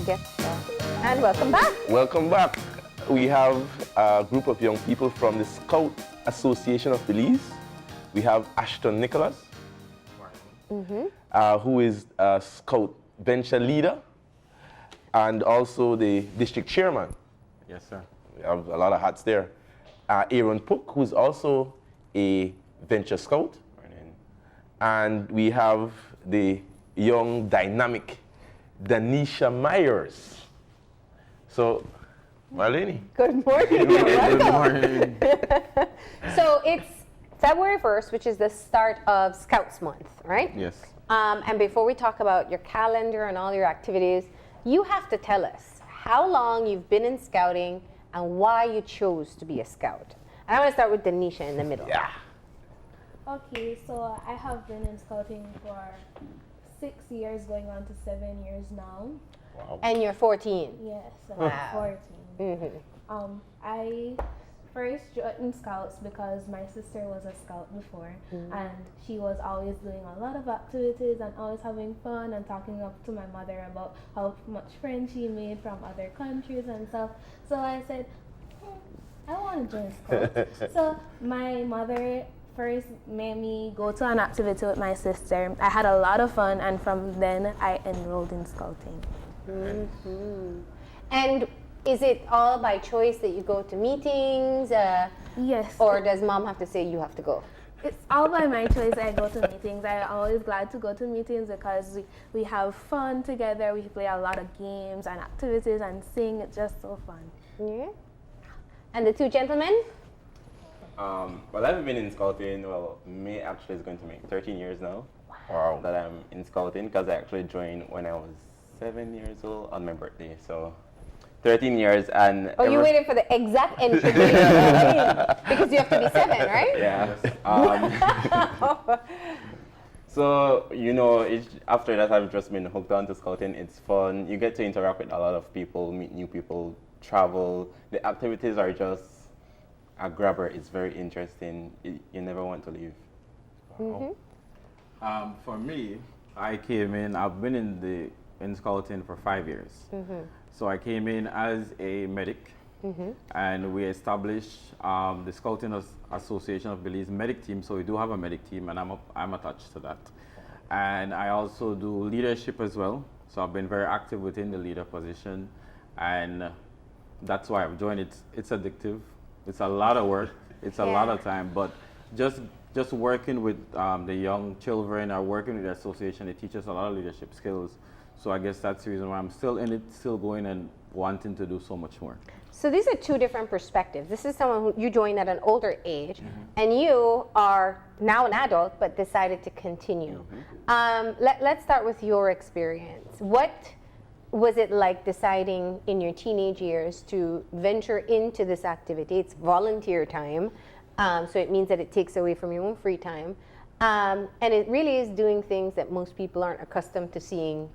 guest. And welcome back. Welcome back. We have a group of young people from the Scout Association of Belize. We have Ashton Nicholas, who is a Scout venture leader and also the district chairman. Yes, sir. We have a lot of hats there. Aaron Pook, who's also a venture scout. And we have the young, dynamic Dennisha Myers. So, Marlene. Good morning. Good morning. So it's February 1st, which is the start of Scouts Month, right? Yes. And before we talk about your calendar and all your activities, you have to tell us how long you've been in scouting and why you chose to be a scout. And I want to start with Dennisha in the middle. Yeah. Okay, so I have been in scouting for 6 years, going on to 7 years now. Wow. And you're 14. Yes, I'm Wow. 14. I first joined scouts because my sister was a scout before, and she was always doing a lot of activities and always having fun and talking up to my mother about how much friends she made from other countries and stuff. So I said, I want to join scouts. So my mother first made me go to an activity with my sister. I had a lot of fun, and from then I enrolled in scouting. And is it all by choice that you go to meetings? Yes. Or does mom have to say you have to go? It's all by my choice. I go to meetings. I'm always glad to go to meetings because we have fun together. We play a lot of games and activities and sing. It's just so fun. Yeah. And the two gentlemen? Well, I've been in scouting, May actually is going to make 13 years now. Wow. That I'm in scouting because I actually joined when I was 7 years old on my birthday. So 13 years and... Oh, you waited for the exact entry date because you have to be 7, right? Yeah. So, after that I've just been hooked on to scouting. It's fun. You get to interact with a lot of people, meet new people, travel. The activities are just a grabber. It's very interesting. You never want to leave. For me, I came in, I've been in scouting for 5 years. So I came in as a medic, and we established the Scouting Association of Belize medic team. So we do have a medic team, and I'm attached to that. And I also do leadership as well. So I've been very active within the leader position, and that's why I've joined it. It's addictive. It's a lot of work. It's a lot of time, but just working with the young children or working with the association, it teaches a lot of leadership skills. So I guess that's the reason why I'm still in it, still going and wanting to do so much more. So these are two different perspectives. This is someone who you joined at an older age, and you are now an adult but decided to continue. Let's start with your experience. What was it like deciding in your teenage years to venture into this activity? It's volunteer time, so it means that it takes away from your own free time. And it really is doing things that most people aren't accustomed to seeing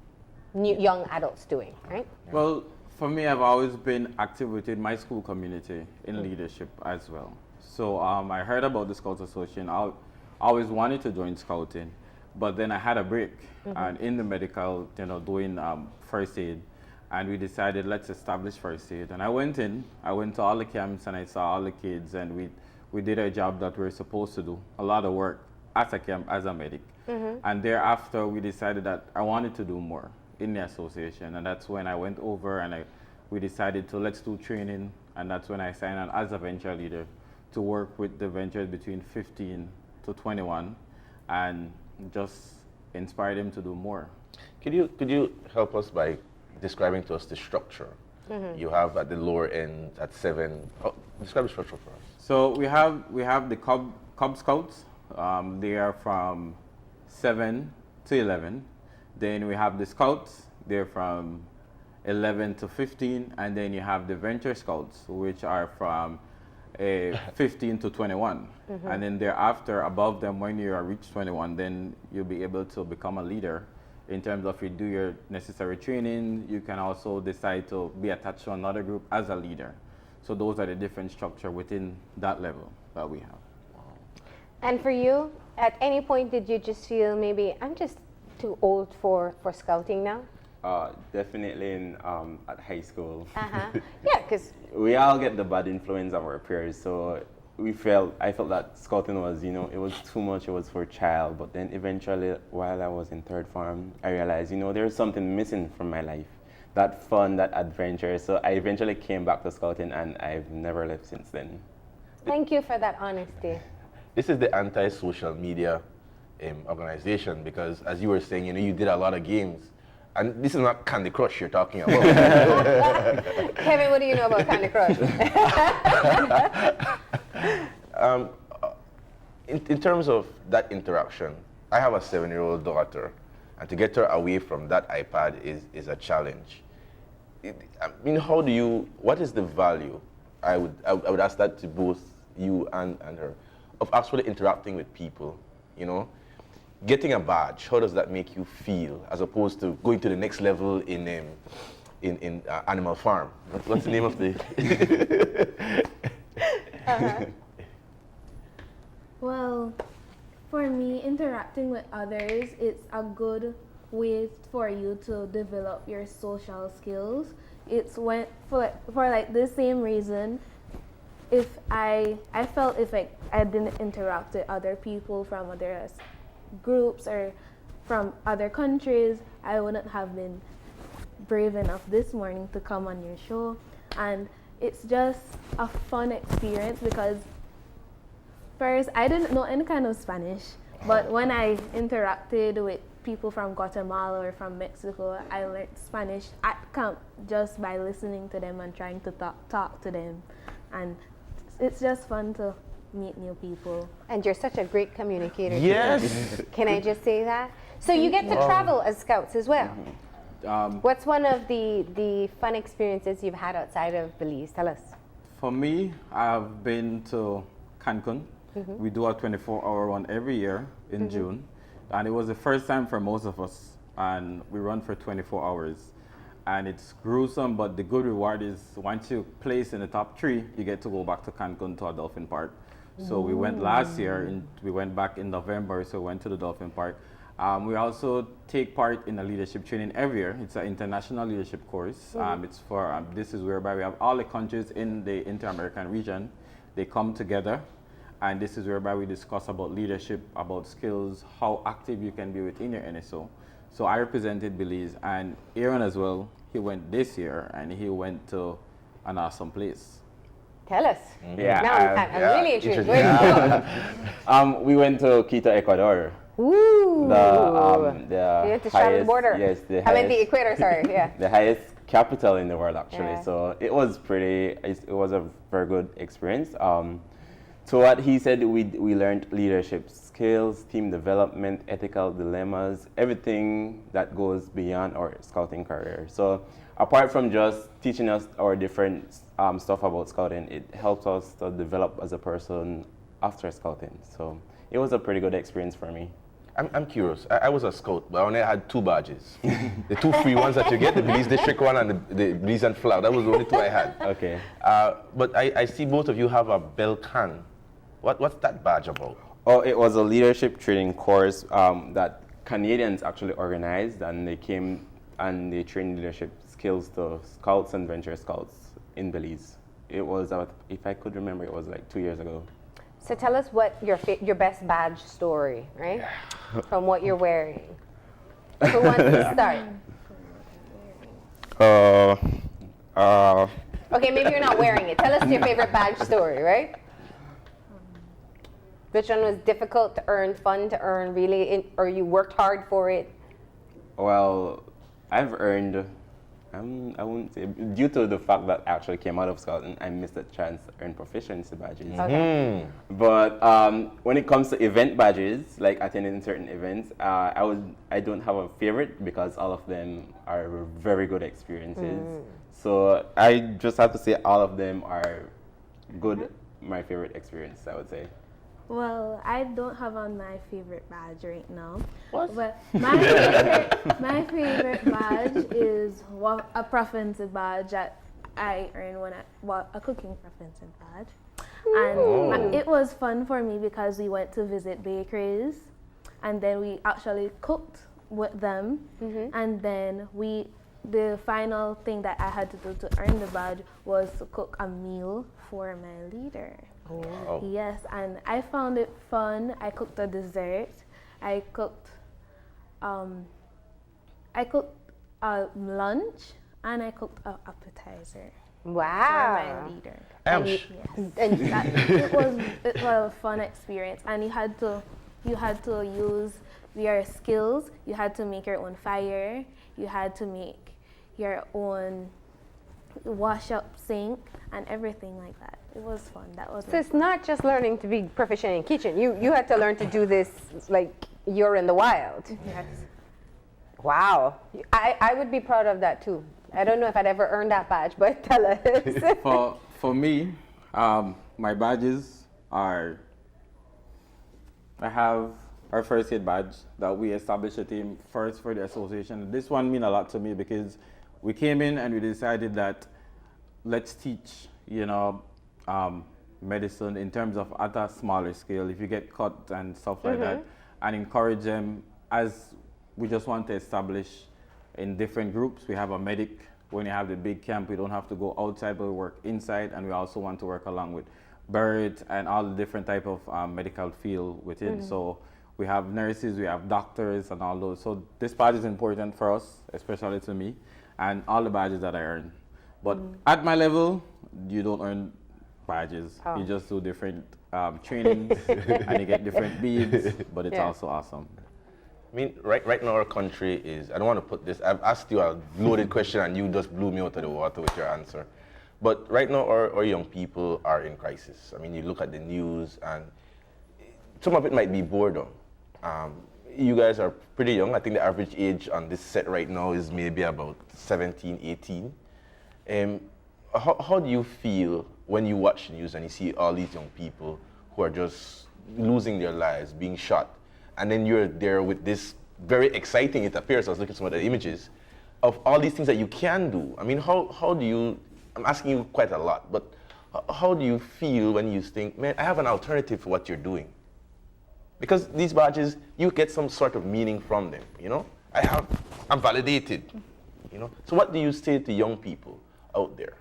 young adults doing, right? Well, for me, I've always been active within my school community in leadership as well. So I heard about the Scouts Association. I always wanted to join scouting, but then I had a break and in the medical, doing first aid, and we decided let's establish first aid. And I went to all the camps and I saw all the kids, and we did a job that we were supposed to do, a lot of work at a camp as a medic. And thereafter, we decided that I wanted to do more in the association, and that's when I went over and we decided to let's do training, and that's when I signed on as a venture leader to work with the ventures between 15 to 21 and just inspire them to do more. Could you help us by describing to us the structure you have at the lower end at 7? Describe the structure for us. So we have the Cub Scouts. They are from 7 to 11. Then we have the Scouts. They're from 11 to 15, and then you have the Venture Scouts, which are from 15 to 21. And then thereafter, above them, when you reach 21, then you'll be able to become a leader. In terms of you do your necessary training, you can also decide to be attached to another group as a leader. So those are the different structure within that level that we have. And for you, at any point did you just feel maybe I'm just too old for scouting now? Definitely in at high school. Yeah, because We all get the bad influence of our peers, so I felt that scouting was, it was too much, it was for child. But then eventually, while I was in third form, I realized, there's something missing from my life. That fun, that adventure. So I eventually came back to scouting, and I've never left since then. thank you for that honesty. This is the anti-social media organization because, as you were saying, you did a lot of games. And this is not Candy Crush you're talking about. Kevin, what do you know about Candy Crush? In terms of that interaction, I have a 7-year-old daughter, and to get her away from that iPad is a challenge. What is the value? I would ask that to both you and her, of actually interacting with people, Getting a badge, how does that make you feel, as opposed to going to the next level in Animal Farm? What's the name of the? Well, for me, interacting with others, it's a good way for you to develop your social skills. It's for like the same reason. If I felt if I didn't interact with other people from other groups or from other countries, I wouldn't have been brave enough this morning to come on your show. And it's just a fun experience because first I didn't know any kind of Spanish, but when I interacted with people from Guatemala or from Mexico, I learned Spanish at camp just by listening to them and trying to talk to them. And it's just fun to meet new people. And you're such a great communicator. Yes. Can I just say that? So you get to travel as scouts as well. What's one of the fun experiences you've had outside of Belize? Tell us. For me, I've been to Cancun. We do a 24-hour one every year in June. And it was the first time for most of us. And we run for 24 hours. And it's gruesome, but the good reward is once you place in the top 3, you get to go back to Cancun to a dolphin park. So we went last year, and we went back in November, so we went to the dolphin park. We also take part in a leadership training every year. It's an international leadership course. It's for, this is whereby we have all the countries in the Inter-American region. They come together, and this is whereby we discuss about leadership, about skills, how active you can be within your NSO. So I represented Belize, and Aaron as well. He went this year, and he went to an awesome place. Tell us. Yeah, Now I'm really intrigued. Where did you go? We went to Quito, Ecuador. Ooh. The You had to straddle the border. Yes, The equator, sorry, yeah. the highest capital in the world, actually. Yeah. So it was it was a very good experience. So what he said, we learned leadership skills, team development, ethical dilemmas, everything that goes beyond our scouting career. So apart from just teaching us our different stuff about scouting, it helps us to develop as a person after scouting. So it was a pretty good experience for me. I'm curious. I was a scout, but I only had 2 badges. The 2 free ones that you get, the Belize District one and the Belize and Flag. That was the only 2 I had. Okay. But I see both of you have a Belcan. What's that badge about? Oh, it was a leadership training course that Canadians actually organized, and they came and they trained leadership skills to scouts and venture scouts in Belize. It was, if I could remember, it was like 2 years ago. So tell us what your best badge story, right? From what you're wearing. Who wants to start? Okay, maybe you're not wearing it. Tell us your favorite badge story, right? Which one was difficult to earn, fun to earn, really, or you worked hard for it? Well, I've earned, I wouldn't say, due to the fact that I actually came out of scouting, I missed a chance to earn proficiency badges. Okay. But when it comes to event badges, like attending certain events, I don't have a favorite because all of them are very good experiences. So I just have to say all of them are good, my favorite experience, I would say. Well, I don't have on my favorite badge right now. What? But my favorite badge is a proficiency badge that I earned a cooking proficiency badge. And it was fun for me because we went to visit bakeries, and then we actually cooked with them, and then the final thing that I had to do to earn the badge was to cook a meal for my leader. Oh. Yes, and I found it fun. I cooked a dessert. I cooked a lunch, and I cooked an appetizer for Wow. my leader. And Yes. and It was a fun experience, and you had to use your skills. You had to make your own fire. You had to make your own wash up sink and everything like that. It was fun. That was so it's not just learning to be proficient in kitchen. You had to learn to do this like you're in the wild. yes. Wow. I would be proud of that too. I don't know if I'd ever earned that badge, but tell us. For me, my badges are, I have our first aid badge that we established a team first for the association. This one means a lot to me because we came in and we decided that let's teach, medicine in terms of at a smaller scale, if you get cut and stuff like that, and encourage them as we just want to establish in different groups. We have a medic. When you have the big camp, we don't have to go outside, but we work inside, and we also want to work along with birds and all the different type of medical field within. So we have nurses, we have doctors, and all those. So this badge is important for us, especially to me, and all the badges that I earn. But at my level, you don't earn badges. You just do different trainings, and you get different beads. But it's also awesome. I mean, right now our country is, I don't want to put this, I've asked you a loaded question and you just blew me out of the water with your answer. But right now our young people are in crisis. I mean, you look at the news and some of it might be boredom. You guys are pretty young. I think the average age on this set right now is maybe about 17, 18. How do you feel when you watch news and you see all these young people who are just losing their lives, being shot? And then you're there with this very exciting, it appears, I was looking at some of the images, of all these things that you can do. I mean, how do you, I'm asking you quite a lot, but how do you feel when you think, man, I have an alternative for what you're doing? Because these badges, you get some sort of meaning from them, I'm validated, So what do you say to young people out there?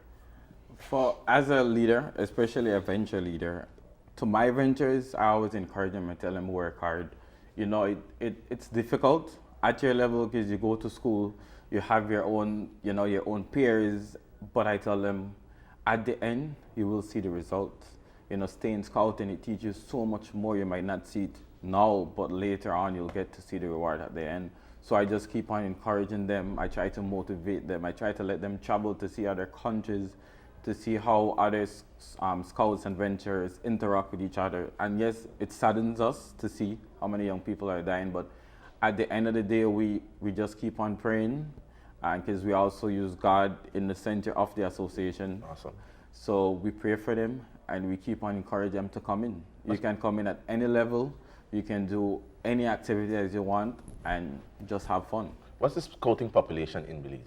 As a leader, especially a venture leader, to my ventures, I always encourage them and tell them work hard. It's difficult at your level because you go to school, you have your own peers, but I tell them at the end, you will see the results. Stay in scouting, it teaches you so much more. You might not see it now, but later on, you'll get to see the reward at the end. So I just keep on encouraging them. I try to motivate them. I try to let them travel to see other countries, to see how other scouts and ventures interact with each other. And yes, it saddens us to see how many young people are dying, but at the end of the day, we just keep on praying, because we also use God in the center of the association. Awesome. So we pray for them, and we keep on encouraging them to come in. You can come in at any level. You can do any activity as you want, and just have fun. What's the scouting population in Belize?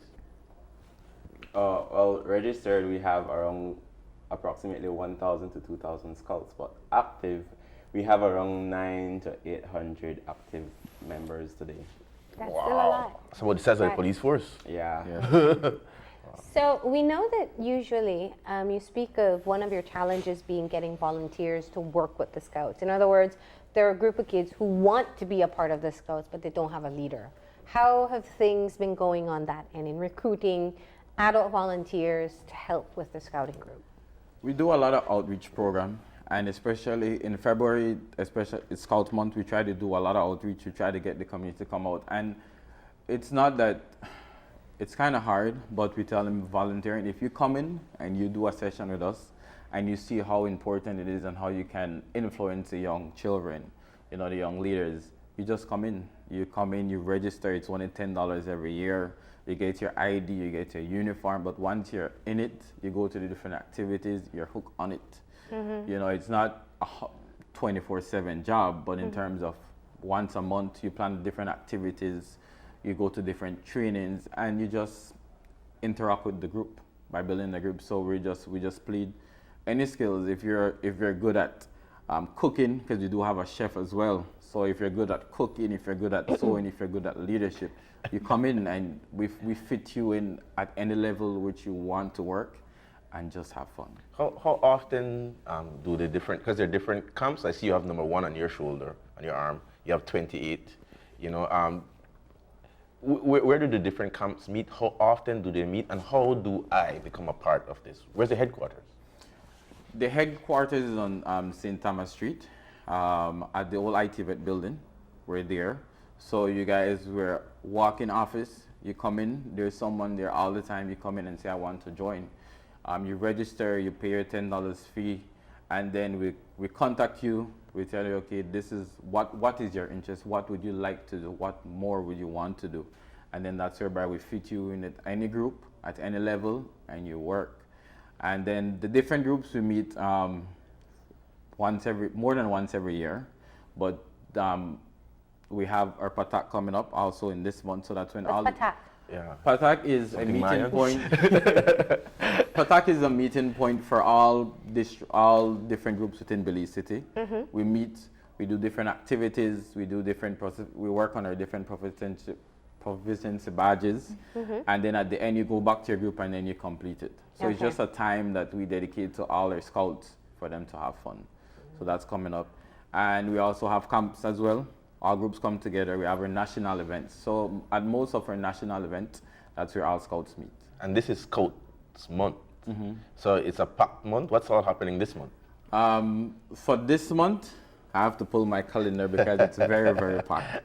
Well, registered, we have around approximately 1,000 to 2,000 scouts, but active, we have around 900 to 800 active members today. That's still a lot. So what it says like police force. Yeah. So we know that usually you speak of one of your challenges being getting volunteers to work with the Scouts. In other words, there are a group of kids who want to be a part of the Scouts, but they don't have a leader. How have things been going on that end in recruiting adult volunteers to help with the Scouting group? We do a lot of outreach program, and especially in February, especially it's Scout Month, we try to do a lot of outreach. We try to get the community to come out, and it's not that, it's kind of hard, but we tell them volunteering. If you come in and you do a session with us, and you see how important it is and how you can influence the young children, the young leaders, you just come in. You come in, you register, it's only $10 every year. You get your ID, you get your uniform, but once you're in it, you go to the different activities, you're hooked on it. It's not a 24/7 job, but in terms of once a month, you plan different activities, you go to different trainings, and you just interact with the group by building the group. So we just plead any skills. If you're good at cooking, because we do have a chef as well. So if you're good at cooking, if you're good at sewing, if you're good at leadership, you come in and we fit you in at any level which you want to work and just have fun. How often do the different, because they're different camps, I see you have number 1 on your shoulder, on your arm, you have 28, you know, where do the different camps meet? How often do they meet? And how do I become a part of this? Where's the headquarters? The headquarters is on St. Thomas Street at the old IT vet building. We're there. So you guys, we're walk-in office. You come in, there's someone there all the time. You come in and say, I want to join. You register, you pay your $10 fee, and then we contact you. We tell you, okay, this is what is your interest? What would you like to do? What more would you want to do? And then that's whereby we fit you in at any group, at any level, and you work. And then the different groups we meet more than once every year. But we have our Patak coming up also in this month, so that's when What's Patak? Yeah. Patak is a meeting point. Patak is a meeting point for all different groups within Belize City. We meet, we do different activities, we work on our different proficiency badges, and then at the end you go back to your group and then you complete it. So it's just a time that we dedicate to all our scouts for them to have fun. So that's coming up. And we also have camps as well. All groups come together. We have our national events. So at most of our national events, that's where all scouts meet. And this is Scouts Month. So it's a packed month. What's all happening this month? For this month, I have to pull my calendar because it's very, very packed.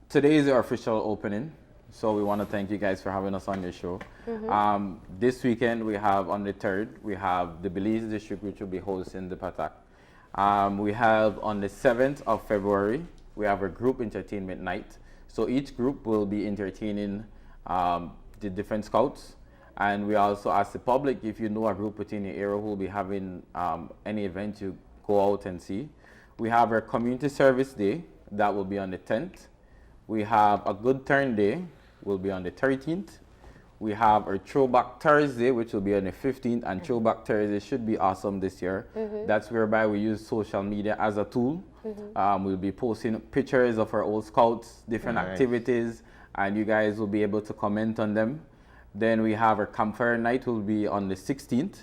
Today is our official opening. So we want to thank you guys for having us on your show. This weekend, we have on the 3rd, we have the Belize district, which will be hosting the Patak. We have on the 7th of February, we have a group entertainment night. So each group will be entertaining the different scouts. And we also ask the public, if you know a group within your area who will be having any event, you go out and see. We have our community service day, that will be on the 10th. We have a good turn day, will be on the 13th. We have our Throwback Thursday, which will be on the 15th, and Throwback Thursday should be awesome this year. That's whereby we use social media as a tool. We'll be posting pictures of our old scouts, different activities, and you guys will be able to comment on them. Then we have our campfire night, will be on the 16th.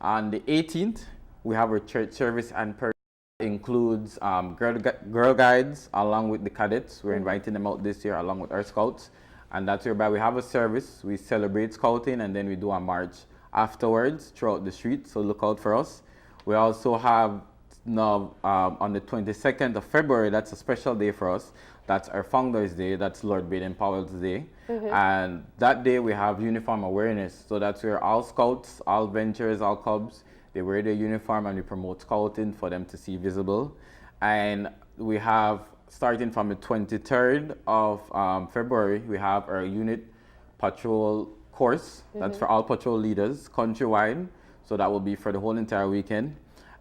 On the 18th, we have our church service and prayer. Includes girl guides along with the cadets. We're inviting them out this year along with our scouts. And that's whereby we have a service, we celebrate scouting, and then we do a march afterwards throughout the street, so look out for us. We also have now on the 22nd of February, that's a special day for us. That's our Founders Day, that's Lord Baden-Powell's Day. And that day we have uniform awareness. So that's where all scouts, all ventures, all clubs, they wear their uniform and we promote scouting for them to see visible. And we have, starting from the 23rd of February, we have our unit patrol course. That's for all patrol leaders countrywide. So that will be for the whole entire weekend.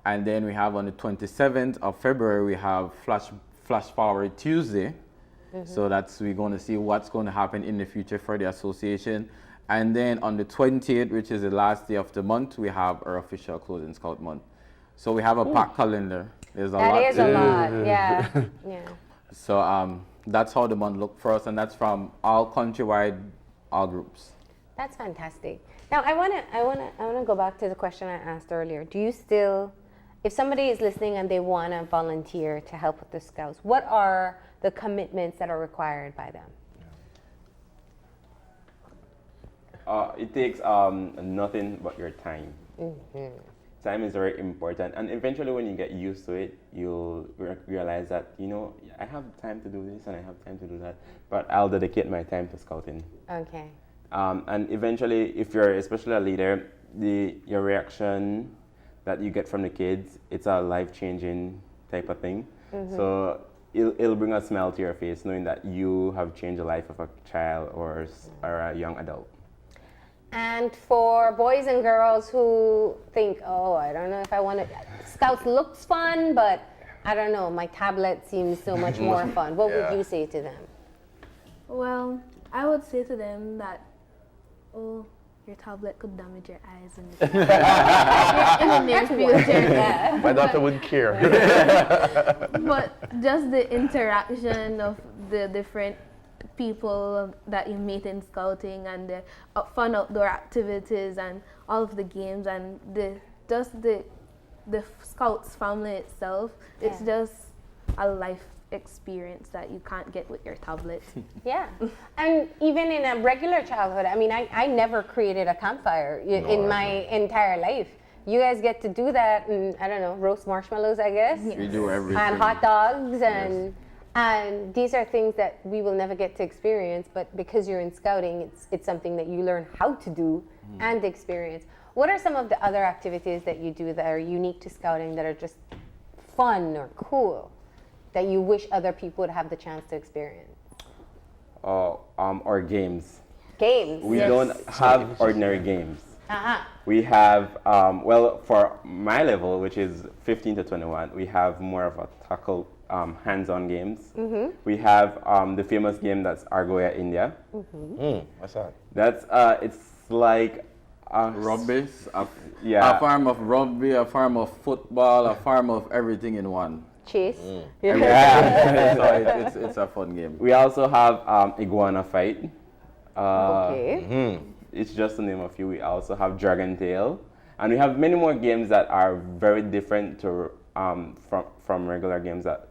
And then we have on the 27th of February, we have Flash Forward Tuesday. So that's, we're going to see what's going to happen in the future for the association. And then on the 28th, which is the last day of the month, we have our official closing Scout month. So we have a packed calendar. There's a lot. That is a lot, yeah. So that's how the month looked for us, and that's from all countrywide, all groups. That's fantastic. Now I wanna go back to the question I asked earlier. Do you still, if somebody is listening and they wanna volunteer to help with the Scouts, what are the commitments that are required by them? It takes nothing but your time. Time is very important, and eventually when you get used to it, you'll realize that, you know, I have time to do this and I have time to do that, but I'll dedicate my time to scouting. Okay. And eventually, if you're especially a leader, your reaction that you get from the kids, it's a life-changing type of thing. So it'll bring a smile to your face knowing that you have changed the life of a child or a young adult. And for boys and girls who think, oh, I don't know if I want to, Scouts looks fun, but I don't know, my tablet seems so much more fun. What would you say to them? Well, I would say to them that, your tablet could damage your eyes in the near future. My daughter wouldn't care. But just the interaction of the different people that you meet in scouting and the fun outdoor activities and all of the games and the scouts family itself, it's just a life experience that you can't get with your tablet. Yeah. And even in a regular childhood, I mean, I never created a campfire in my entire life. You guys get to do that and, I don't know, roast marshmallows, I guess. Yes. We do everything. And hot dogs and these are things that we will never get to experience, but because you're in scouting, it's something that you learn how to do and experience. What are some of the other activities that you do that are unique to scouting that are just fun or cool that you wish other people would have the chance to experience? Or games. Games. We don't have ordinary games. Uh-huh. We have, well, for my level, which is 15 to 21, we have more of a tackle, hands-on games. We have the famous game that's Argoya India. What's that? That's, it's like... Rugby, yeah. a form of rugby, a form of football, a form of everything in one. Chase. Yeah. So it's a fun game. We also have Iguana Fight. Okay. It's just to name a few. We also have Dragon Tail. And we have many more games that are very different to, from regular games that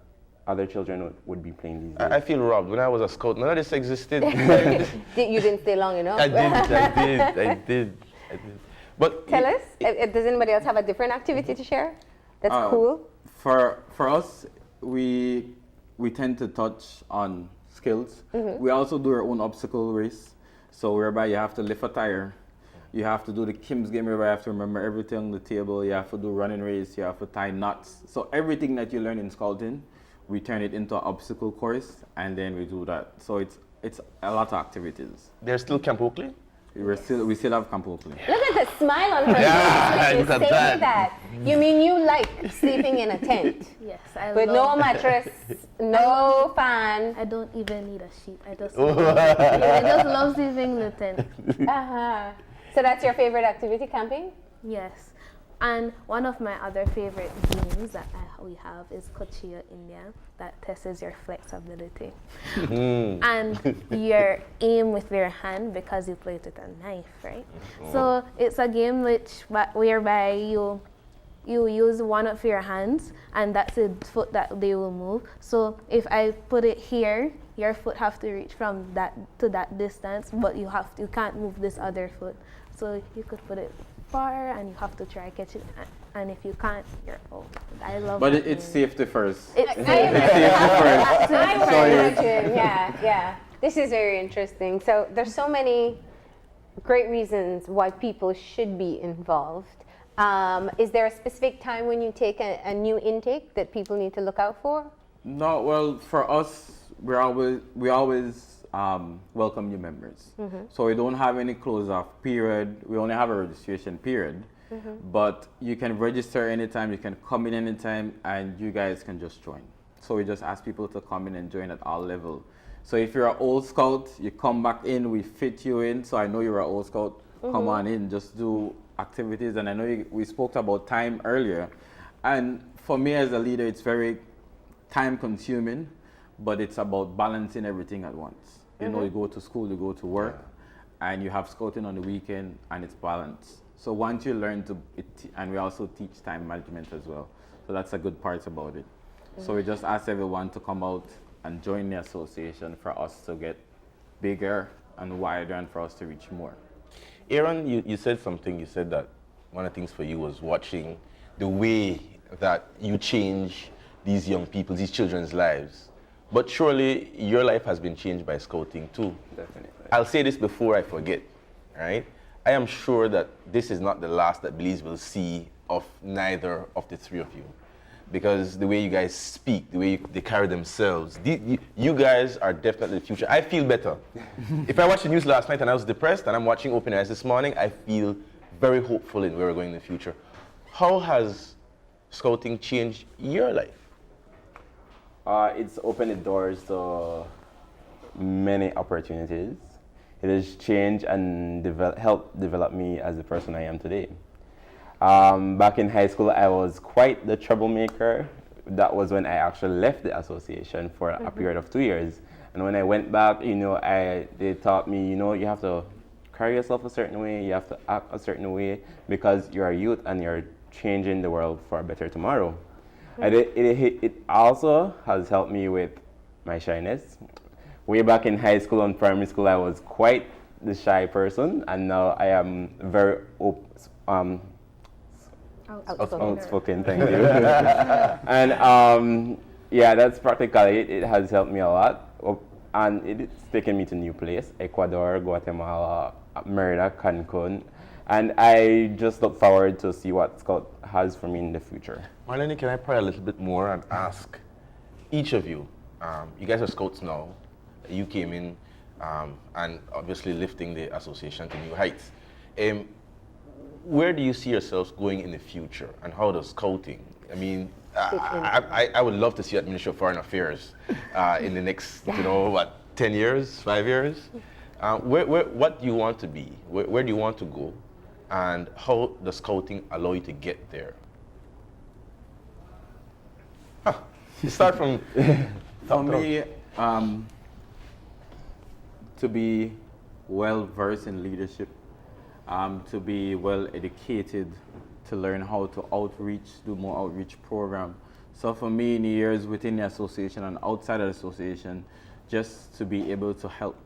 other children would be playing these days. I feel robbed. When I was a scout, none of this existed. You didn't stay long enough. I did. But Tell us, does anybody else have a different activity to share? That's cool. For us, we tend to touch on skills. We also do our own obstacle race. So whereby you have to lift a tire, you have to do the Kim's game where you have to remember everything on the table, you have to do running race, you have to tie knots. So everything that you learn in scouting, we turn it into an obstacle course and then we do that. So it's a lot of activities. there's still Camp Oakley? We still have Camp Oakley. Look at the smile on her face when you say that. You mean you like sleeping in a tent Yes, I with love no mattress, no fan? I don't even need a sheet. I just love sleeping in the tent. Uh-huh. So that's your favorite activity, camping? Yes. And one of my other favorite games that we have is Kochia India, that tests your flexibility. And your aim with your hand because you play it with a knife, right? So it's a game whereby you use one of your hands and that's the foot that they will move. So if I put it here, your foot have to reach from that to that distance, but you can't move this other foot. So you could put it far and you have to try catch it, and if you can't, you're out. I love But that it's game. safety first. I So imagine, yeah. This is very interesting. So there's so many great reasons why people should be involved. Is there a specific time when you take a new intake that people need to look out for? No, well, for us, we always welcome new members. So we don't have any close-off period. We only have a registration period. But you can register anytime, you can come in anytime, and you guys can just join. So we just ask people to come in and join at all levels. So if you're an old scout, you come back in, we fit you in. So I know you're an old scout, come on in, just do activities. And I know we spoke about time earlier. And for me as a leader, it's very time consuming, but it's about balancing everything at once. You know, you go to school, you go to work, and you have scouting on the weekend, and it's balanced. So once you learn and we also teach time management as well. So that's a good part about it. So we just ask everyone to come out and join the association for us to get bigger and wider and for us to reach more. Aaron, you said something. You said that one of the things for you was watching the way that you change these young people, these children's lives. But surely your life has been changed by scouting too. Definitely. I'll say this before I forget, right? I am sure that this is not the last that Belize will see of neither of the three of you. Because the way you guys speak, the way they carry themselves, you guys are definitely the future. I feel better. If I watched the news last night and I was depressed and I'm watching Open Eyes this morning, I feel very hopeful in where we're going in the future. How has scouting changed your life? It's opened the doors to many opportunities. It has changed and helped develop me as the person I am today. Back in high school, I was quite the troublemaker. That was when I actually left the association for a period of 2 years. And when I went back, they taught me, you have to carry yourself a certain way, you have to act a certain way because you're a youth and you're changing the world for a better tomorrow. And it also has helped me with my shyness. Way back in high school and primary school, I was quite the shy person, and now I am very outspoken, thank you. And that's practically it. It has helped me a lot. And it's taken me to new place, Ecuador, Guatemala, Merida, Cancun. And I just look forward to see what Scout has for me in the future. Marlene, can I pry a little bit more and ask each of you, you guys are Scouts now, you came in and obviously lifting the association to new heights. Where do you see yourselves going in the future, and how does Scouting, I mean, I would love to see you at Ministry of Foreign Affairs in the next, 10 years, 5 years. What do you want to be? Where do you want to go? And how does Scouting allow you to get there? You start from... For me, to be well versed in leadership, to be well educated, to learn how to do more outreach program. So for me, in the years within the association and outside of the association, just to be able to help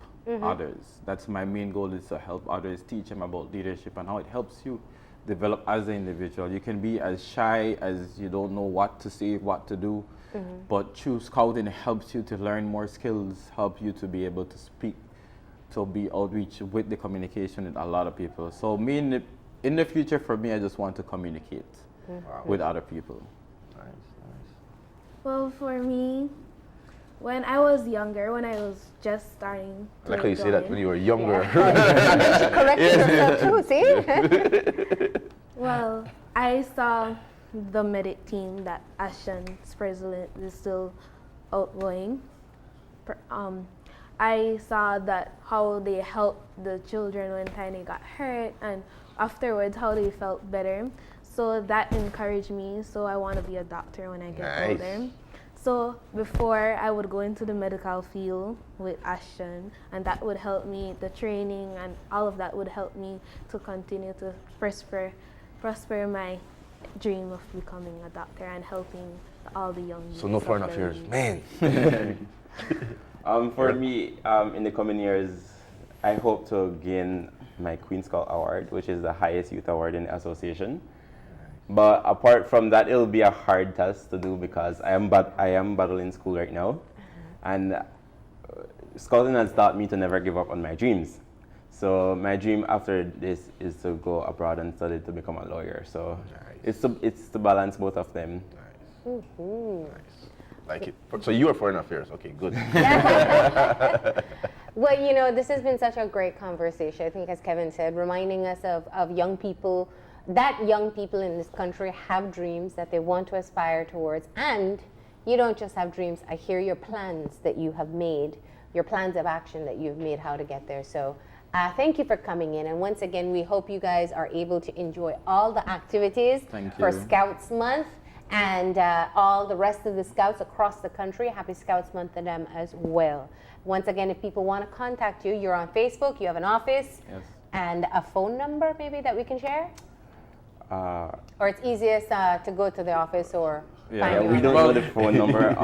others. That's my main goal, is to help others, teach them about leadership and how it helps you develop as an individual. You can be as shy as you don't know what to say, what to do, but through Scouting, it helps you to learn more skills, help you to be able to speak, to be outreach with the communication with a lot of people. So me in the future, for me, I just want to communicate with other people. Nice. Well, for me, when I was younger, when I was just starting to I like how you say that when you were younger. And then she corrected herself too, see? Well, I saw the medic team that Ashton's president is still outgoing. I saw that how they helped the children when Tiny got hurt, and afterwards how they felt better. So that encouraged me. So I want to be a doctor when I get older. So before, I would go into the medical field with Ashton, and that would help me, the training and all of that would help me to continue to prosper my dream of becoming a doctor and helping all the young So no foreign affairs, man. For me, in the coming years, I hope to gain my Queen Scout Award, which is the highest youth award in the association. But apart from that, it'll be a hard test to do because I am battling school right now, and Scouting has taught me to never give up on my dreams. So my dream after this is to go abroad and study to become a lawyer. So it's to balance both of them. Nice. Nice. Like it. So you are foreign affairs. Okay, good. Well, this has been such a great conversation. I think, as Kevin said, reminding us of young people, that young people in this country have dreams that they want to aspire towards. And you don't just have dreams. I hear your plans that you have made, your plans of action that you've made, how to get there. So thank you for coming in. And once again, we hope you guys are able to enjoy all the activities for Scouts Month. And all the rest of the Scouts across the country. Happy Scouts Month to them as well. Once again, if people want to contact you, you're on Facebook, you have an office, and a phone number maybe that we can share? Or it's easiest to go to the office or find you. We don't know the phone number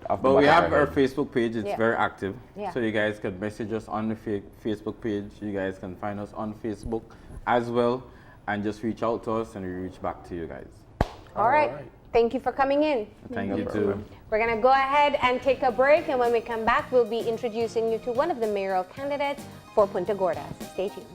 but we have our Facebook page. It's very active. Yeah. So you guys can message us on the Facebook page. You guys can find us on Facebook as well. And just reach out to us and we reach back to you guys. All right. Thank you for coming in. Thank you too. We're going to go ahead and take a break, and when we come back, we'll be introducing you to one of the mayoral candidates for Punta Gorda. Stay tuned.